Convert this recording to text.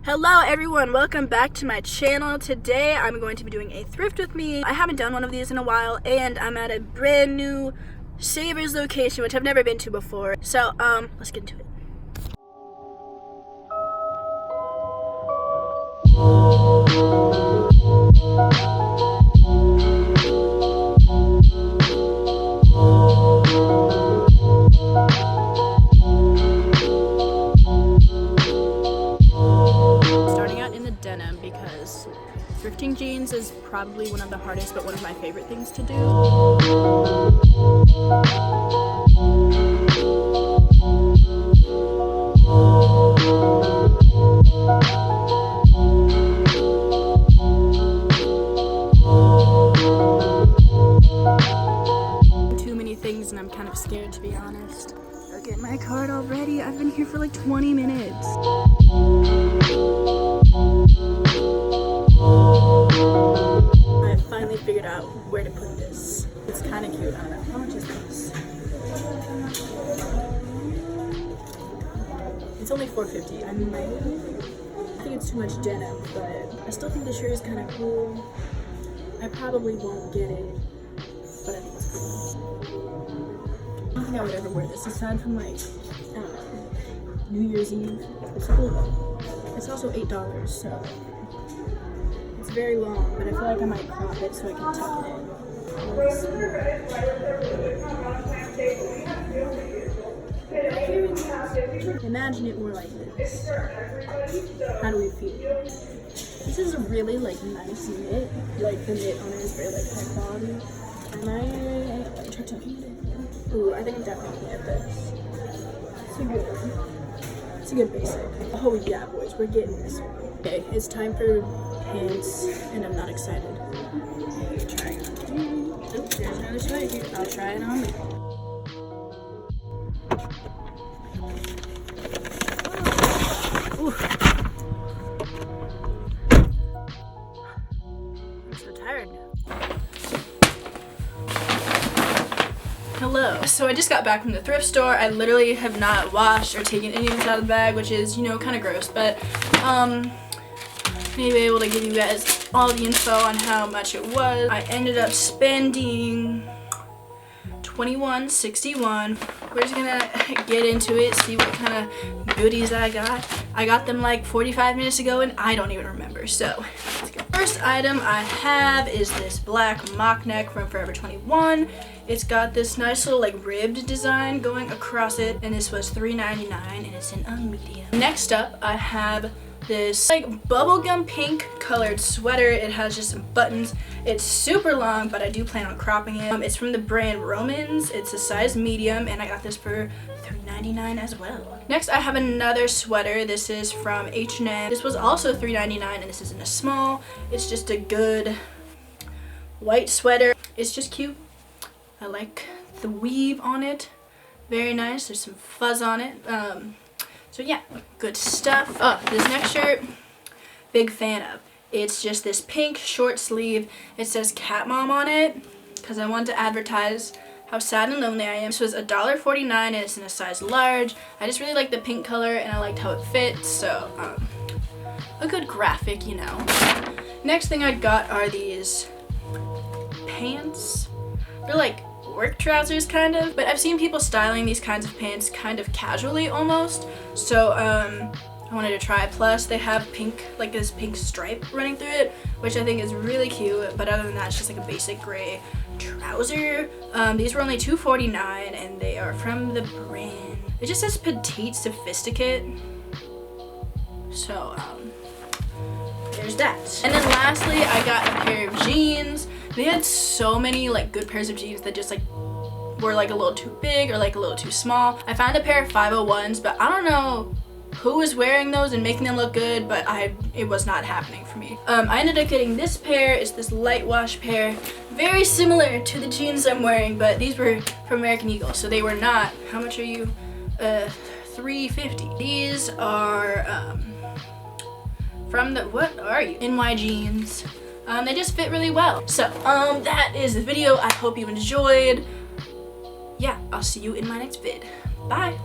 Hello everyone, welcome back to my channel. Today I'm going to be doing a thrift with me. I haven't done one of these in a while and I'm at a brand new Savers location which I've never been to before. So let's get into it. Because thrifting jeans is probably one of the hardest but one of my favorite things to do. Too many things and I'm kind of scared, to be honest. Look at my cart already. I've been here for like 20 minutes. I finally figured out where to put this. It's kind of cute. I don't know. How much is this? It's only $4.50. I think it's too much denim, but I still think the shirt is kind of cool. I probably won't get it, but I think it's cool. I don't think I would ever wear this aside from like, I don't know, New Year's Eve. It's cool. It's also $8, so it's very long, but I feel like I might crop it so I can tuck it in. Imagine it more like this. How do we feel? This is a really like nice knit. Like the knit on it is very like high quality. And I try to eat it. Ooh, I think I'm definitely gonna get this. It's a good one. It's a good basic. Oh yeah, boys, we're getting this one. Okay, it's time for pants, and I'm not excited. Try it on. Oh, there's another sweater here. I'll try it on. Ooh. I'm so tired now. Hello. So I just got back from the thrift store. I literally have not washed or taken any of this out of the bag, which is, you know, kind of gross, but maybe able to give you guys all the info on how much it was. I ended up spending $21.61. We're just gonna get into it, see what kind of goodies I got. I got them like 45 minutes ago and I don't even remember, so let's go. First item I have is this black mock neck from Forever 21. It's got this nice little like ribbed design going across it, and this was $3.99 and it's in a medium. Next up I have this like bubblegum pink colored sweater. It has just some buttons. It's super long, but I do plan on cropping it. It's from the brand Romans. It's a size medium and I got this for $3.99 as well. Next I have another sweater. This is from H&M. This was also $3.99 and this is in a small. It's just a good white sweater. It's just cute. I like the weave on it. Very nice. There's some fuzz on it. So yeah, good stuff. Oh, this next shirt, big fan of. It's just this pink short sleeve. It says Cat Mom on it because I wanted to advertise how sad and lonely I am. This was $1.49 and it's in a size large. I just really like the pink color and I liked how it fits, so a good graphic, you know. Next thing I got are these pants. They're like work trousers kind of, but I've seen people styling these kinds of pants kind of casually almost, so I wanted to try. Plus they have pink, like this pink stripe running through it, which I think is really cute, but other than that it's just like a basic gray trouser. These were only $2.49 and they are from the brand, it just says Petite Sophisticate, so there's that. And then lastly I got a pair of jeans. They had so many like good pairs of jeans that just like were like a little too big or like a little too small. I found a pair of 501s, but I don't know who was wearing those and making them look good, but it was not happening for me. I ended up getting this pair. It's this light wash pair, very similar to the jeans I'm wearing, but these were from American Eagle, so they were not. How much are you? $3.50. These are from the, what are you? NY jeans. They just fit really well. So that is the video. I hope you enjoyed. Yeah, I'll see you in my next vid. Bye.